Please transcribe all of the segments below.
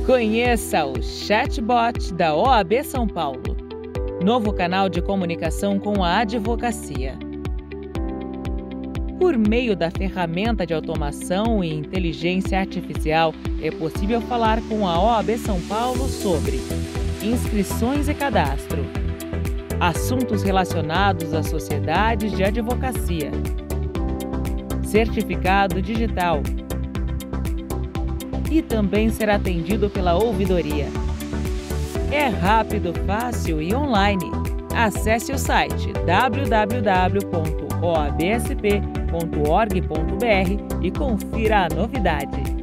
Conheça o chatbot da OAB São Paulo, novo canal de comunicação com a advocacia. Por meio da ferramenta de automação e inteligência artificial, é possível falar com a OAB São Paulo sobre inscrições e cadastro, assuntos relacionados às sociedades de advocacia, certificado digital, e também ser atendido pela ouvidoria. É rápido, fácil e online. Acesse o site www.oabsp.org.br e confira a novidade.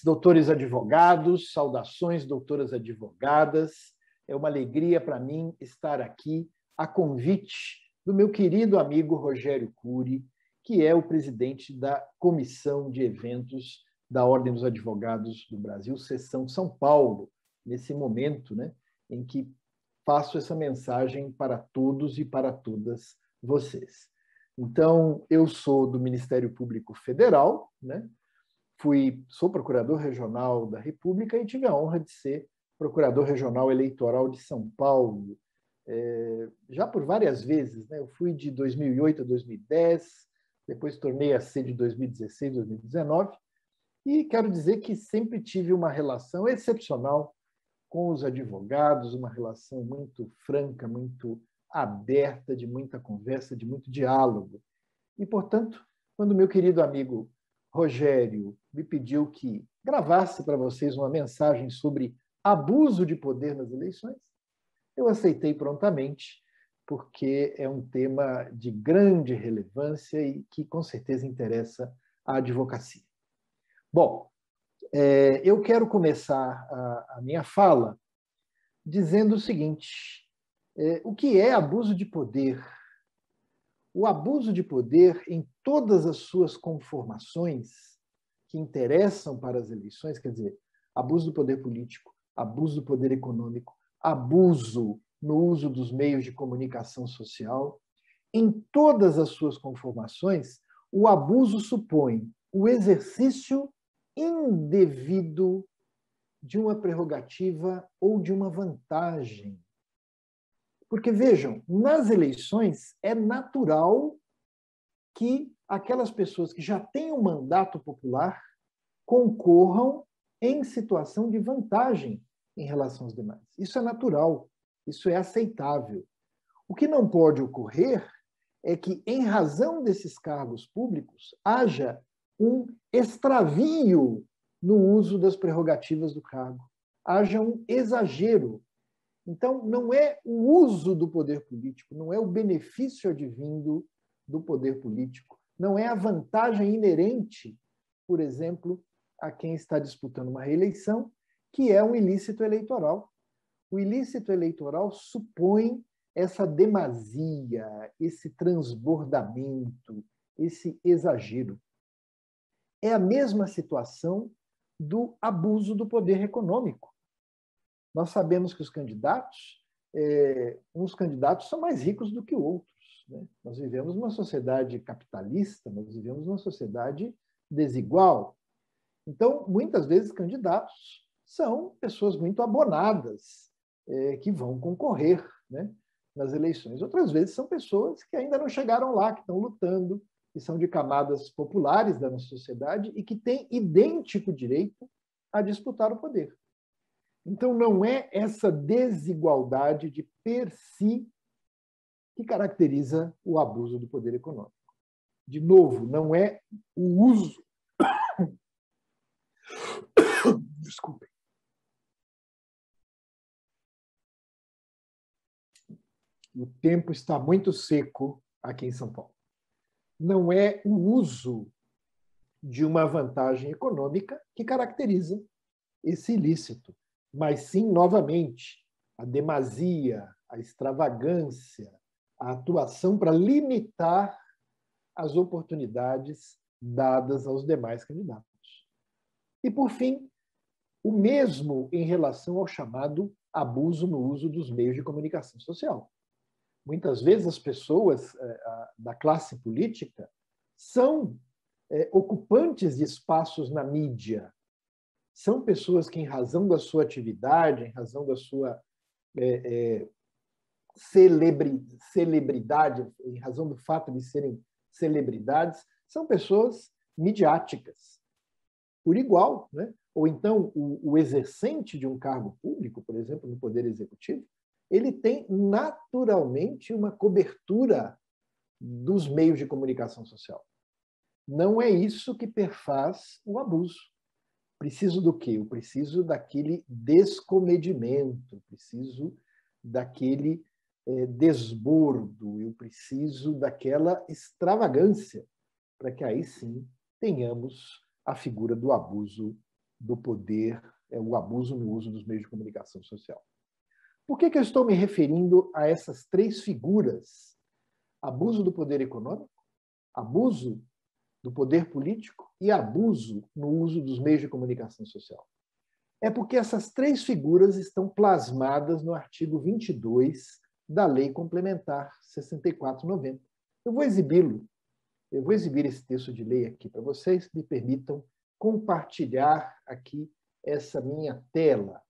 Doutores advogados, saudações, doutoras advogadas. É uma alegria para mim estar aqui a convite do meu querido amigo Rogério Cury, que é o presidente da Comissão de Eventos da Ordem dos Advogados do Brasil, Seção São Paulo, nesse momento, né, em que passo essa mensagem para todos e para todas vocês. Então, eu sou do Ministério Público Federal, né? Sou procurador regional da República e tive a honra de ser procurador regional eleitoral de São Paulo, já por várias vezes, né? Eu fui de 2008 a 2010, depois tornei a ser de 2016, 2019, e quero dizer que sempre tive uma relação excepcional com os advogados, uma relação muito franca, muito aberta, de muita conversa, de muito diálogo. E, portanto, quando meu querido amigo Rogério me pediu que gravasse para vocês uma mensagem sobre abuso de poder nas eleições, eu aceitei prontamente, porque é um tema de grande relevância e que, com certeza, interessa à advocacia. Bom, eu quero começar a minha fala dizendo o seguinte: o que é abuso de poder? O abuso de poder, em todas as suas conformações que interessam para as eleições, quer dizer, abuso do poder político, abuso do poder econômico, abuso no uso dos meios de comunicação social, em todas as suas conformações, o abuso supõe o exercício indevido de uma prerrogativa ou de uma vantagem. Porque, vejam, nas eleições é natural que aquelas pessoas que já têm um mandato popular concorram em situação de vantagem em relação aos demais. Isso é natural, isso é aceitável. O que não pode ocorrer é que, em razão desses cargos públicos, haja um extravio no uso das prerrogativas do cargo, haja um exagero. Então, não é o uso do poder político, não é o benefício advindo do poder político, não é a vantagem inerente, por exemplo, a quem está disputando uma reeleição, que é um ilícito eleitoral. O ilícito eleitoral supõe essa demasia, esse transbordamento, esse exagero. É a mesma situação do abuso do poder econômico. Nós sabemos que uns candidatos são mais ricos do que outros, né? Nós vivemos numa sociedade capitalista, nós vivemos numa sociedade desigual. Então, muitas vezes, candidatos são pessoas muito abonadas que vão concorrer, né, nas eleições. Outras vezes são pessoas que ainda não chegaram lá, que estão lutando, que são de camadas populares da nossa sociedade e que têm idêntico direito a disputar o poder. Então, não é essa desigualdade de per si que caracteriza o abuso do poder econômico. De novo, não é o uso... Desculpem. O tempo está muito seco aqui em São Paulo. Não é o uso de uma vantagem econômica que caracteriza esse ilícito, mas sim, novamente, a demasia, a extravagância, a atuação para limitar as oportunidades dadas aos demais candidatos. E, por fim, o mesmo em relação ao chamado abuso no uso dos meios de comunicação social. Muitas vezes as pessoas da classe política são ocupantes de espaços na mídia, são pessoas que, em razão da sua atividade, em razão da sua celebridade, em razão do fato de serem celebridades, são pessoas midiáticas, por igual, né? Ou então o exercente de um cargo público, por exemplo, no Poder Executivo, ele tem naturalmente uma cobertura dos meios de comunicação social. Não é isso que perfaz o abuso. Preciso do quê? Eu preciso daquele descomedimento, preciso daquele desbordo, eu preciso daquela extravagância, para que aí sim tenhamos a figura do abuso do poder, o abuso no uso dos meios de comunicação social. Por que eu estou me referindo a essas três figuras? Abuso do poder econômico, abuso do poder político e abuso no uso dos meios de comunicação social. É porque essas três figuras estão plasmadas no artigo 22 da Lei Complementar 64/90. Eu vou exibir esse texto de lei aqui para vocês, me permitam compartilhar aqui essa minha tela.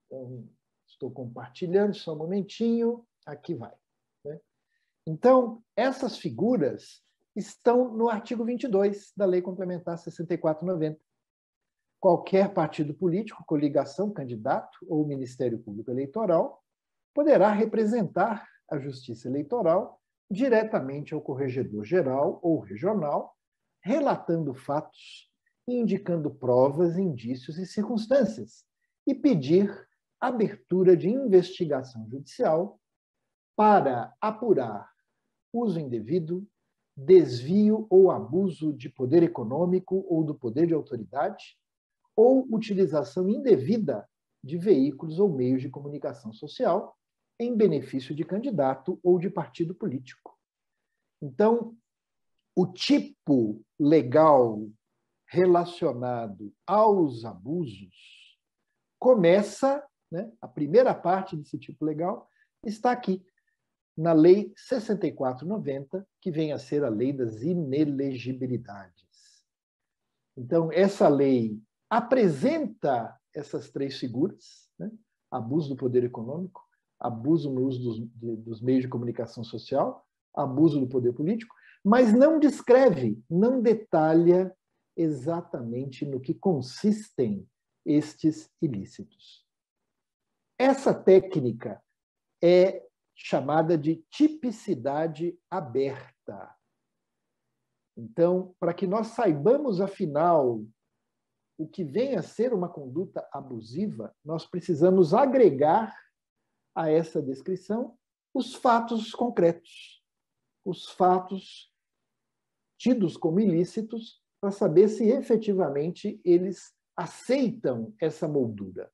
Então, estou compartilhando, só um momentinho, aqui vai. Né? Então, essas figuras estão no artigo 22 da Lei Complementar 64/90. Qualquer partido político, coligação, candidato ou Ministério Público Eleitoral poderá representar a Justiça Eleitoral diretamente ao Corregedor Geral ou Regional, relatando fatos, indicando provas, indícios e circunstâncias, e pedir abertura de investigação judicial para apurar uso indevido, desvio ou abuso de poder econômico ou do poder de autoridade, ou utilização indevida de veículos ou meios de comunicação social em benefício de candidato ou de partido político. Então, o tipo legal relacionado aos abusos começa, né, a primeira parte desse tipo legal está aqui, na Lei 64/90, que vem a ser a Lei das Inelegibilidades. Então, essa lei apresenta essas três figuras, né? Abuso do poder econômico, abuso no uso dos meios de comunicação social, abuso do poder político, mas não descreve, não detalha exatamente no que consistem estes ilícitos. Essa técnica é chamada de tipicidade aberta. Então, para que nós saibamos, afinal, o que vem a ser uma conduta abusiva, nós precisamos agregar a essa descrição os fatos concretos, os fatos tidos como ilícitos, para saber se efetivamente eles aceitam essa moldura.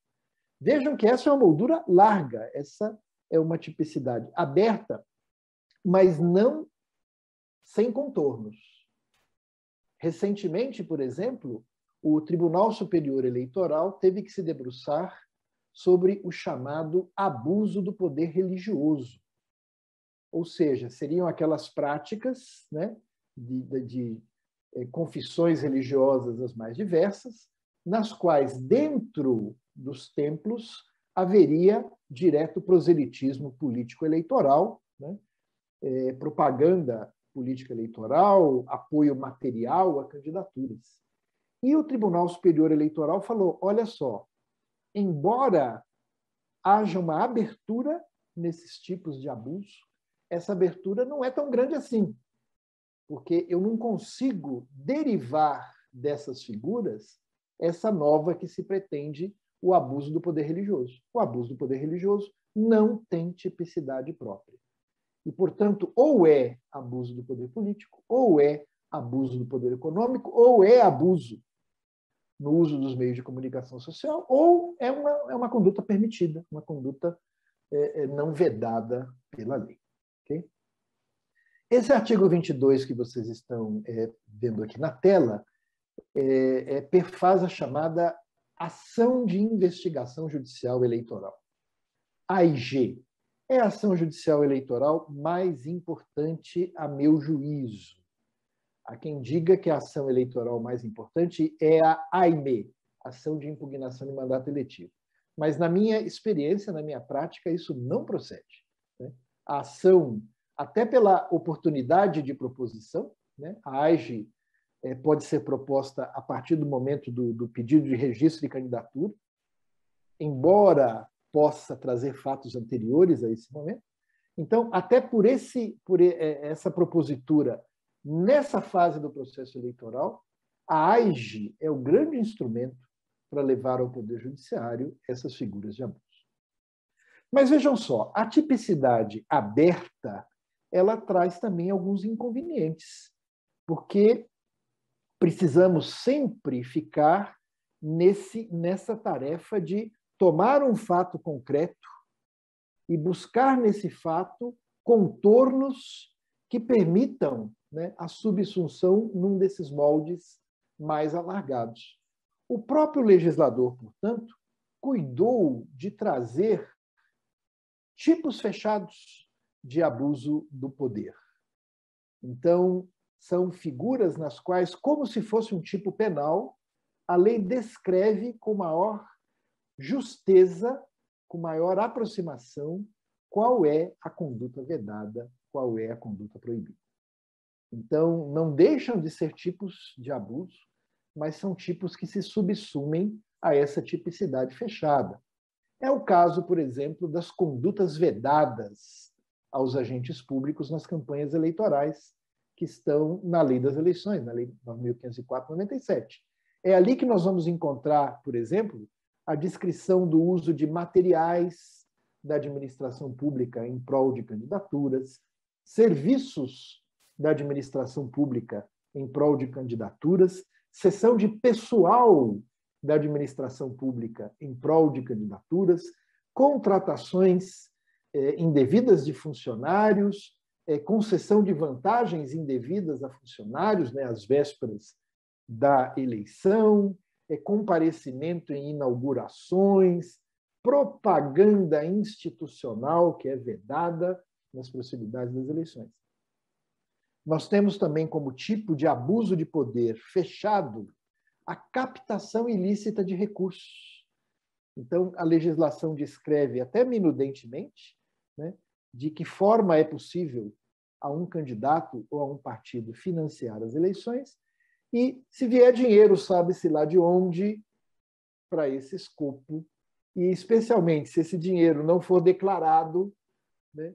Vejam que essa é uma moldura larga, essa é uma tipicidade aberta, mas não sem contornos. Recentemente, por exemplo, o Tribunal Superior Eleitoral teve que se debruçar sobre o chamado abuso do poder religioso. Ou seja, seriam aquelas práticas, né, de confissões religiosas as mais diversas, nas quais, dentro dos templos, haveria direto proselitismo político-eleitoral, né, propaganda política eleitoral, apoio material a candidaturas. E o Tribunal Superior Eleitoral falou, olha só, embora haja uma abertura nesses tipos de abuso, essa abertura não é tão grande assim, porque eu não consigo derivar dessas figuras essa nova que se pretende o abuso do poder religioso. O abuso do poder religioso não tem tipicidade própria. E, portanto, ou é abuso do poder político, ou é abuso do poder econômico, ou é abuso no uso dos meios de comunicação social, ou é uma conduta permitida, uma conduta não vedada pela lei. Okay? Esse artigo 22 que vocês estão vendo aqui na tela perfaz a chamada Ação de Investigação Judicial Eleitoral. AIG é a ação judicial eleitoral mais importante a meu juízo. Há quem diga que a ação eleitoral mais importante é a AIME, Ação de Impugnação de Mandato Eletivo. Mas, na minha experiência, na minha prática, isso não procede. Né? A ação, até pela oportunidade de proposição, né? A AIG pode ser proposta a partir do momento do pedido de registro de candidatura, embora possa trazer fatos anteriores a esse momento. Então, até por essa propositura, nessa fase do processo eleitoral, a AIG é o grande instrumento para levar ao Poder Judiciário essas figuras de abuso. Mas vejam só, a tipicidade aberta, ela traz também alguns inconvenientes, porque precisamos sempre ficar nessa tarefa de tomar um fato concreto e buscar nesse fato contornos que permitam, né, a subsunção num desses moldes mais alargados. O próprio legislador, portanto, cuidou de trazer tipos fechados de abuso do poder. Então, são figuras nas quais, como se fosse um tipo penal, a lei descreve com maior justeza, com maior aproximação, qual é a conduta vedada, qual é a conduta proibida. Então, não deixam de ser tipos de abuso, mas são tipos que se subsumem a essa tipicidade fechada. É o caso, por exemplo, das condutas vedadas aos agentes públicos nas campanhas eleitorais, que estão na Lei das Eleições, na Lei 9.504/97. É ali que nós vamos encontrar, por exemplo, a descrição do uso de materiais da administração pública em prol de candidaturas, serviços da administração pública em prol de candidaturas, cessão de pessoal da administração pública em prol de candidaturas, contratações indevidas de funcionários, concessão de vantagens indevidas a funcionários, né, às vésperas da eleição, comparecimento em inaugurações, propaganda institucional que é vedada nas proximidades das eleições. Nós temos também como tipo de abuso de poder fechado a captação ilícita de recursos. Então, a legislação descreve até minudentemente, né, de que forma é possível a um candidato ou a um partido financiar as eleições, e se vier dinheiro, sabe-se lá de onde, para esse escopo, e especialmente se esse dinheiro não for declarado, né,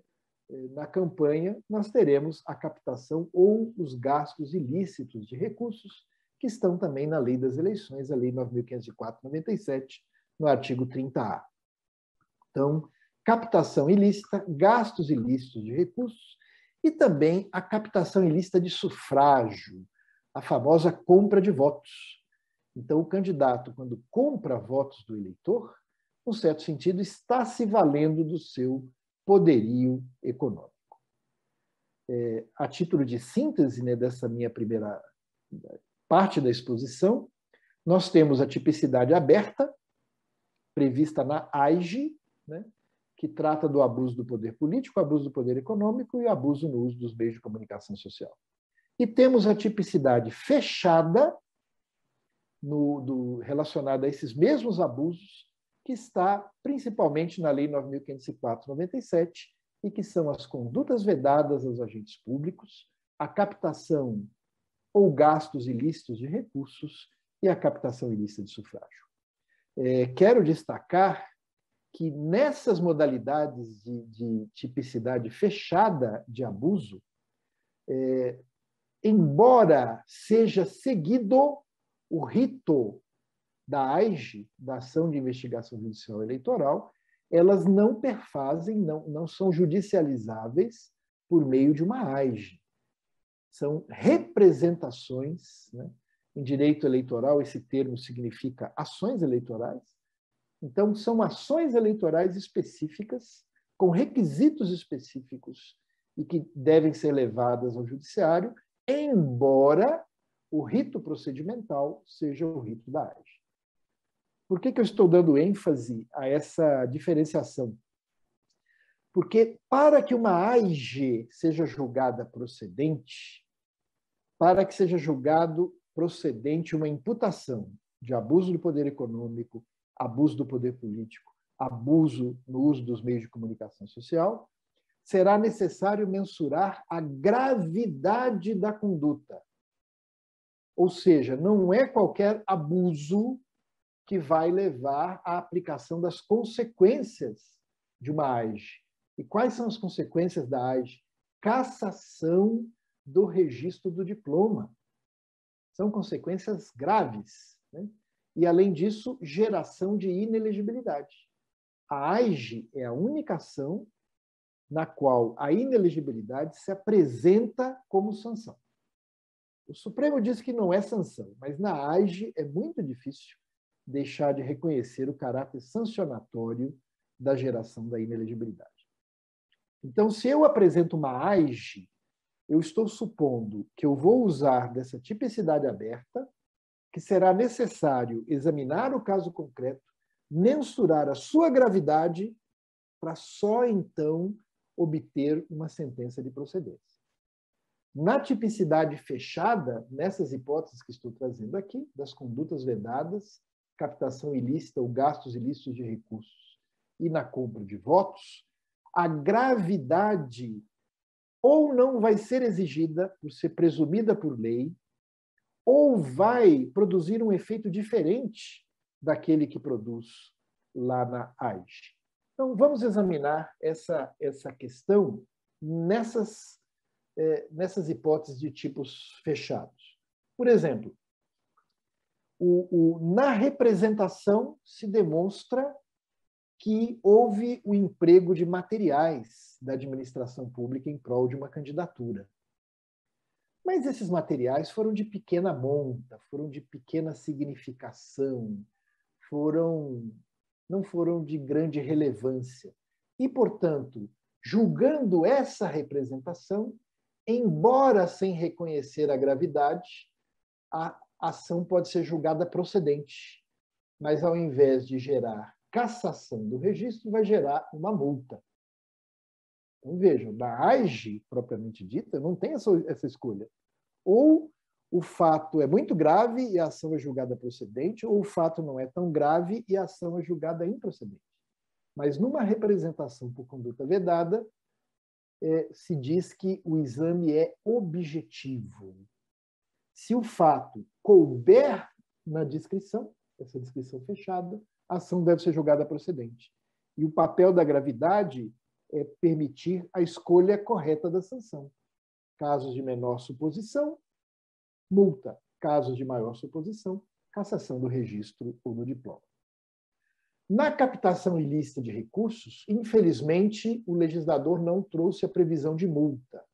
na campanha, nós teremos a captação ou os gastos ilícitos de recursos, que estão também na Lei das Eleições, a Lei 9.504/97, no artigo 30A. Então, captação ilícita, gastos ilícitos de recursos e também a captação ilícita de sufrágio, a famosa compra de votos. Então, o candidato, quando compra votos do eleitor, num certo sentido, está se valendo do seu poderio econômico. A título de síntese, né, dessa minha primeira parte da exposição, nós temos a tipicidade aberta, prevista na AIG, né, que trata do abuso do poder político, abuso do poder econômico e abuso no uso dos meios de comunicação social. E temos a tipicidade fechada, relacionada a esses mesmos abusos, que está principalmente na Lei 9.504/97, e que são as condutas vedadas aos agentes públicos, a captação ou gastos ilícitos de recursos e a captação ilícita de sufrágio. Quero destacar que nessas modalidades de tipicidade fechada de abuso, embora seja seguido o rito da AIG, da Ação de Investigação Judicial Eleitoral, elas não perfazem, não são judicializáveis por meio de uma AIG. São representações, né? Em direito eleitoral, esse termo significa ações eleitorais. Então, são ações eleitorais específicas, com requisitos específicos e que devem ser levadas ao judiciário, embora o rito procedimental seja o rito da AGE. Por que eu estou dando ênfase a essa diferenciação? Porque para que uma AIGE seja julgada procedente, para que seja julgado procedente uma imputação de abuso do poder econômico, abuso do poder político, abuso no uso dos meios de comunicação social, será necessário mensurar a gravidade da conduta. Ou seja, não é qualquer abuso que vai levar à aplicação das consequências de uma AIGE. E quais são as consequências da AIGE? Cassação do registro do diploma. São consequências graves, né? E, além disso, geração de inelegibilidade. A AIGE é a única ação na qual a inelegibilidade se apresenta como sanção. O Supremo diz que não é sanção, mas na AIGE é muito difícil deixar de reconhecer o caráter sancionatório da geração da inelegibilidade. Então, se eu apresento uma AIGE, eu estou supondo que eu vou usar dessa tipicidade aberta, que será necessário examinar o caso concreto, mensurar a sua gravidade, para só então obter uma sentença de procedência. Na tipicidade fechada, nessas hipóteses que estou trazendo aqui, das condutas vedadas, captação ilícita ou gastos ilícitos de recursos e na compra de votos, a gravidade ou não vai ser exigida por ser presumida por lei, ou vai produzir um efeito diferente daquele que produz lá na AIGE. Então, vamos examinar essa questão nessas hipóteses de tipos fechados. Por exemplo, na representação se demonstra que houve o emprego de materiais da administração pública em prol de uma candidatura. Mas esses materiais foram de pequena monta, foram de pequena significação, não foram de grande relevância. E, portanto, julgando essa representação, embora sem reconhecer a gravidade, a ação pode ser julgada procedente, mas ao invés de gerar cassação do registro, vai gerar uma multa. Então, vejam, na AIGE, propriamente dita, não tem essa escolha. Ou o fato é muito grave e a ação é julgada procedente, ou o fato não é tão grave e a ação é julgada improcedente. Mas numa representação por conduta vedada, se diz que o exame é objetivo. Se o fato couber na descrição, essa descrição fechada, a ação deve ser julgada procedente. E o papel da gravidade é permitir a escolha correta da sanção. Casos de menor suposição, multa. Casos de maior suposição, cassação do registro ou do diploma. Na captação ilícita de recursos, infelizmente, o legislador não trouxe a previsão de multa.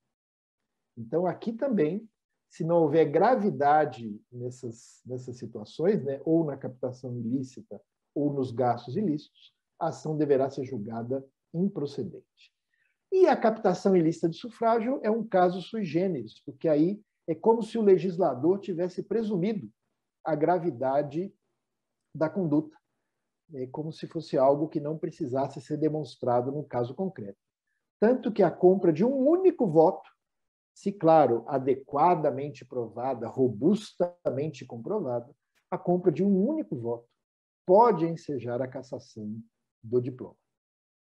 Então, aqui também, se não houver gravidade nessas situações, né, ou na captação ilícita ou nos gastos ilícitos, a ação deverá ser julgada improcedente. E a captação ilícita de sufrágio é um caso sui generis, porque aí é como se o legislador tivesse presumido a gravidade da conduta, como se fosse algo que não precisasse ser demonstrado no caso concreto. Tanto que a compra de um único voto, se, claro, adequadamente provada, robustamente comprovada, a compra de um único voto pode ensejar a cassação do diploma.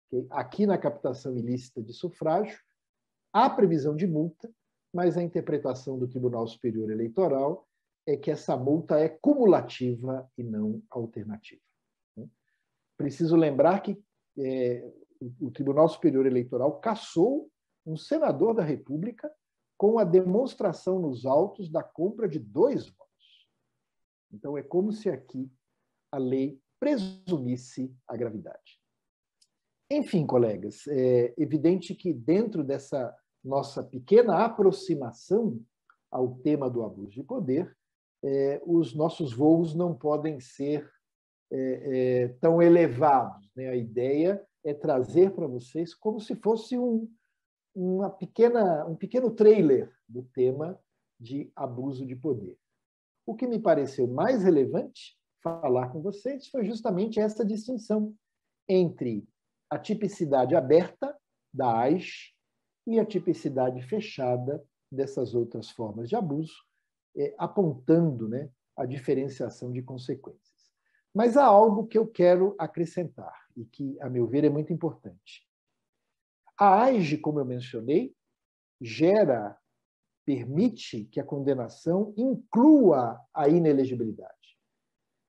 Okay? Aqui na captação ilícita de sufrágio, há previsão de multa, mas a interpretação do Tribunal Superior Eleitoral é que essa multa é cumulativa e não alternativa. Preciso lembrar que o Tribunal Superior Eleitoral cassou um senador da República com a demonstração nos autos da compra de 2 votos. Então, é como se aqui a lei presumisse a gravidade. Enfim, colegas, é evidente que dentro dessa nossa pequena aproximação ao tema do abuso de poder, os nossos voos não podem ser tão elevados, né? A ideia é trazer para vocês como se fosse um pequeno trailer do tema de abuso de poder. O que me pareceu mais relevante falar com vocês foi justamente essa distinção entre a tipicidade aberta da AIJ e a tipicidade fechada dessas outras formas de abuso, apontando, né, a diferenciação de consequências. Mas há algo que eu quero acrescentar e que, a meu ver, é muito importante. A AIJ, como eu mencionei, permite que a condenação inclua a inelegibilidade.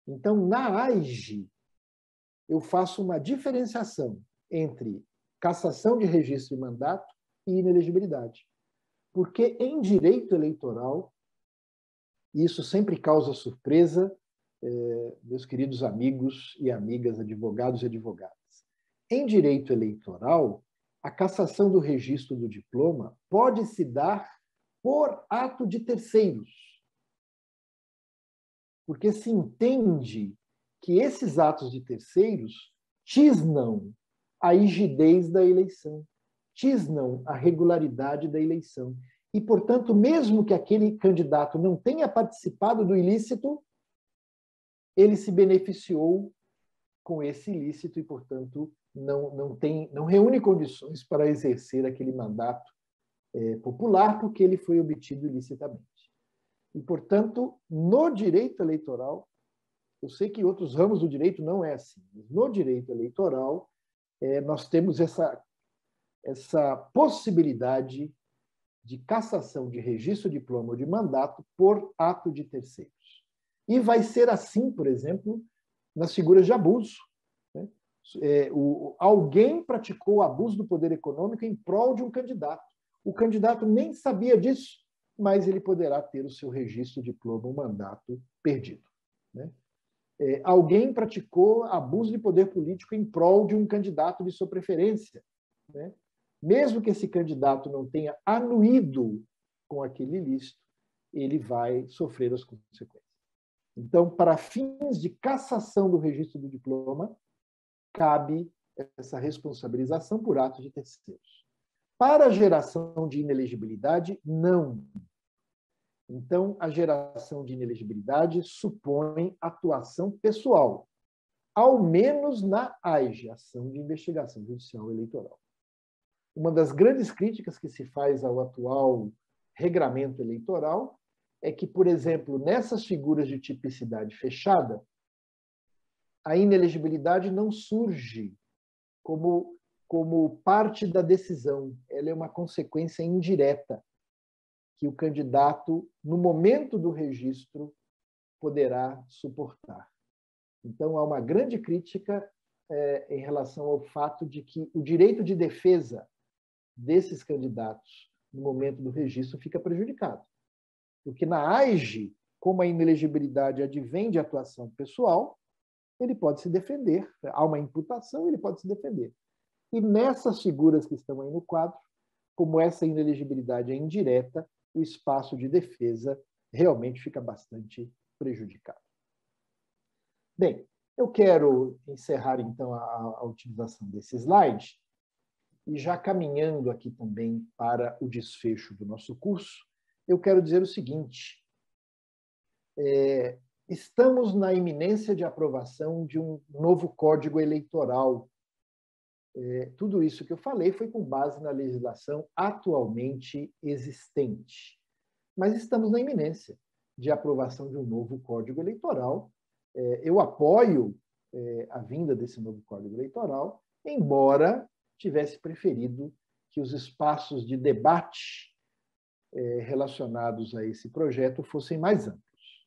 Então, na AIJ, eu faço uma diferenciação entre cassação de registro e mandato e inelegibilidade. Porque em direito eleitoral, e isso sempre causa surpresa, meus queridos amigos e amigas, advogados e advogadas, em direito eleitoral, a cassação do registro do diploma pode se dar por ato de terceiros. Porque se entende que esses atos de terceiros tisnam a rigidez da eleição, tisnam a regularidade da eleição. E, portanto, mesmo que aquele candidato não tenha participado do ilícito, ele se beneficiou com esse ilícito e, portanto, não reúne condições para exercer aquele mandato popular, porque ele foi obtido ilicitamente. E, portanto, no direito eleitoral, eu sei que em outros ramos do direito não é assim, mas no direito eleitoral nós temos essa possibilidade de cassação de registro, diploma ou de mandato por ato de terceiros. E vai ser assim, por exemplo, nas figuras de abuso. Né? Alguém praticou abuso do poder econômico em prol de um candidato. O candidato nem sabia disso, mas ele poderá ter o seu registro, diploma ou mandato perdido. Né? Alguém praticou abuso de poder político em prol de um candidato de sua preferência. Né? Mesmo que esse candidato não tenha anuído com aquele ilícito, ele vai sofrer as consequências. Então, para fins de cassação do registro do diploma, cabe essa responsabilização por atos de terceiros. Para a geração de inelegibilidade, não. Então, a geração de inelegibilidade supõe atuação pessoal, ao menos na AIJ, Ação de Investigação Judicial Eleitoral. Uma das grandes críticas que se faz ao atual regramento eleitoral é que, por exemplo, nessas figuras de tipicidade fechada, a inelegibilidade não surge como parte da decisão. Ela é uma consequência indireta que o candidato, no momento do registro, poderá suportar. Então, há uma grande crítica em relação ao fato de que o direito de defesa desses candidatos, no momento do registro, fica prejudicado. Porque na AIJ, como a inelegibilidade advém de atuação pessoal, ele pode se defender. Há uma imputação, ele pode se defender. E nessas figuras que estão aí no quadro, como essa inelegibilidade é indireta, o espaço de defesa realmente fica bastante prejudicado. Bem, eu quero encerrar, então, a utilização desse slide e já caminhando aqui também para o desfecho do nosso curso, eu quero dizer o seguinte: estamos na iminência de aprovação de um novo Código Eleitoral. Tudo isso que eu falei foi com base na legislação atualmente existente. Mas estamos na iminência de aprovação de um novo Código Eleitoral. Eu apoio a vinda desse novo Código Eleitoral, embora tivesse preferido que os espaços de debate relacionados a esse projeto fossem mais amplos.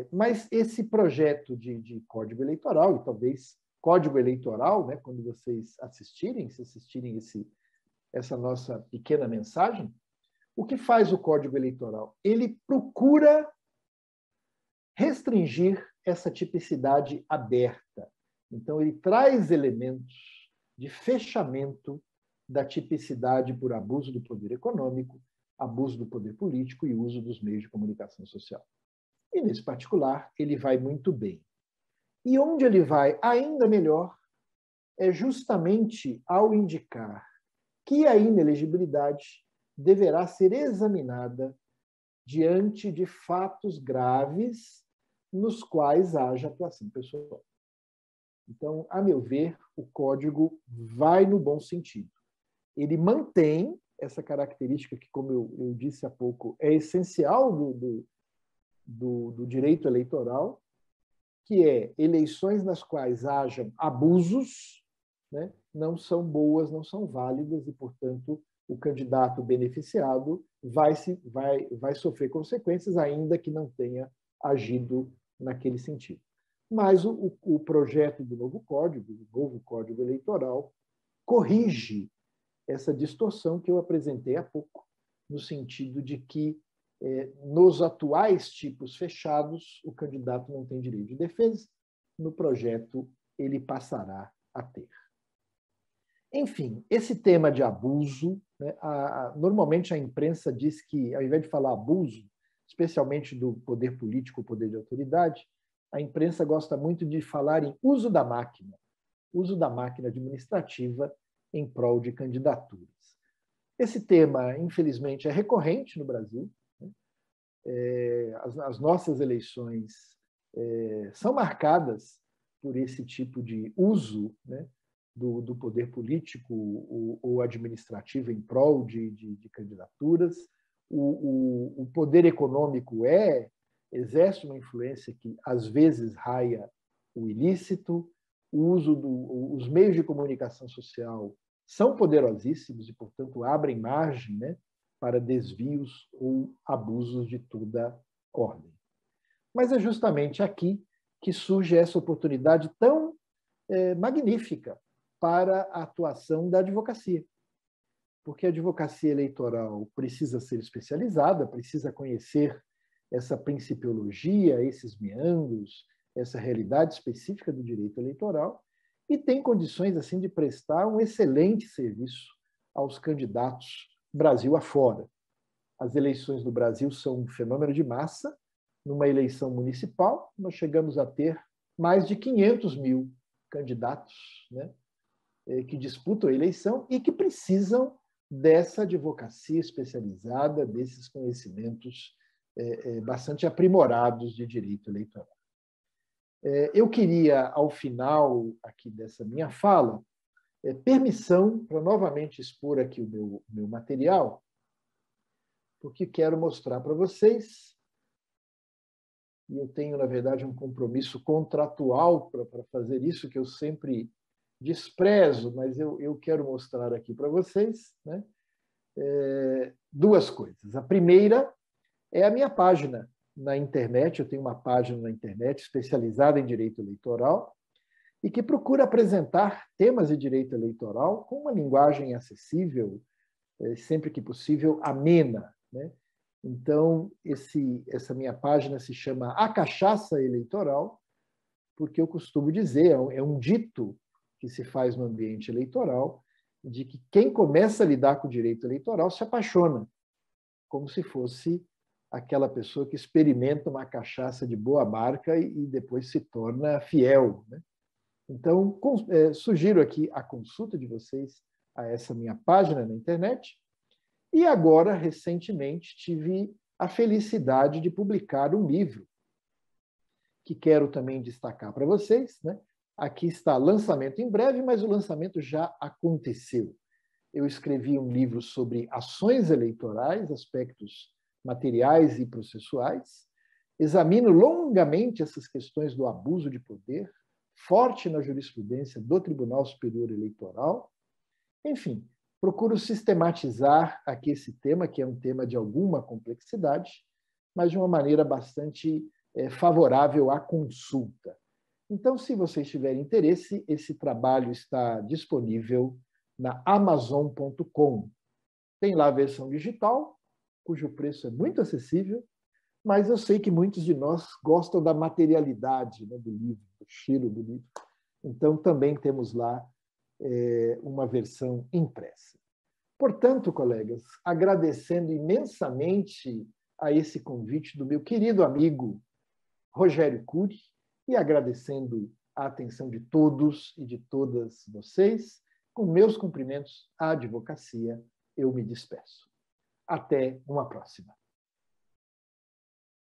Mas esse projeto de Código Eleitoral, e talvez Código Eleitoral, né, quando vocês assistirem essa nossa pequena mensagem, o que faz o Código Eleitoral? Ele procura restringir essa tipicidade aberta. Então, ele traz elementos de fechamento da tipicidade por abuso do poder econômico, abuso do poder político e uso dos meios de comunicação social. E, nesse particular, ele vai muito bem. E onde ele vai ainda melhor é justamente ao indicar que a inelegibilidade deverá ser examinada diante de fatos graves nos quais haja atuação pessoal. Então, a meu ver, o código vai no bom sentido. Ele mantém essa característica que, como eu disse há pouco, é essencial do direito eleitoral, que é eleições nas quais hajam abusos, né, não são boas, não são válidas, e, portanto, o candidato beneficiado vai sofrer consequências, ainda que não tenha agido naquele sentido. Mas o projeto do novo Código Eleitoral, corrige essa distorção que eu apresentei há pouco, no sentido de que, nos atuais tipos fechados, o candidato não tem direito de defesa, no projeto ele passará a ter. Enfim, esse tema de abuso, né, normalmente a imprensa diz que, ao invés de falar abuso, especialmente do poder político, poder de autoridade, a imprensa gosta muito de falar em uso da máquina administrativa em prol de candidaturas. Esse tema, infelizmente, é recorrente no Brasil. As nossas eleições são marcadas por esse tipo de uso, né, do poder político ou administrativo em prol de candidaturas. O poder econômico exerce uma influência que, às vezes, raia o ilícito. Os meios de comunicação social são poderosíssimos e, portanto, abrem margem, né, para desvios ou abusos de toda ordem. Mas é justamente aqui que surge essa oportunidade tão magnífica para a atuação da advocacia. Porque a advocacia eleitoral precisa ser especializada, precisa conhecer essa principiologia, esses meandros, essa realidade específica do direito eleitoral, e tem condições assim de prestar um excelente serviço aos candidatos Brasil afora. As eleições no Brasil são um fenômeno de massa. Numa eleição municipal, nós chegamos a ter mais de 500 mil candidatos, né, que disputam a eleição e que precisam dessa advocacia especializada, desses conhecimentos bastante aprimorados de direito eleitoral. Eu queria, ao final aqui dessa minha fala, permissão para novamente expor aqui o meu material, porque quero mostrar para vocês, e eu tenho, na verdade, um compromisso contratual para fazer isso, que eu sempre desprezo, mas eu quero mostrar aqui para vocês, né, duas coisas. A primeira é a minha página na internet. Eu tenho uma página na internet especializada em direito eleitoral e que procura apresentar temas de direito eleitoral com uma linguagem acessível, sempre que possível, amena, né? Então, essa minha página se chama A Cachaça Eleitoral, porque eu costumo dizer, é um dito que se faz no ambiente eleitoral, de que quem começa a lidar com o direito eleitoral se apaixona, como se fosse aquela pessoa que experimenta uma cachaça de boa marca e depois se torna fiel, né? Então, sugiro aqui a consulta de vocês a essa minha página na internet. E agora, recentemente, tive a felicidade de publicar um livro que quero também destacar para vocês, né? Aqui está lançamento em breve, mas o lançamento já aconteceu. Eu escrevi um livro sobre ações eleitorais, aspectos materiais e processuais. Examino longamente essas questões do abuso de poder, forte na jurisprudência do Tribunal Superior Eleitoral. Enfim, procuro sistematizar aqui esse tema, que é um tema de alguma complexidade, mas de uma maneira bastante favorável à consulta. Então, se vocês tiverem interesse, esse trabalho está disponível na Amazon.com. Tem lá a versão digital, cujo preço é muito acessível, mas eu sei que muitos de nós gostam da materialidade, né, do livro, do cheiro do livro. Então, também temos lá uma versão impressa. Portanto, colegas, agradecendo imensamente a esse convite do meu querido amigo Rogério Cury e agradecendo a atenção de todos e de todas vocês, com meus cumprimentos à advocacia, eu me despeço. Até uma próxima.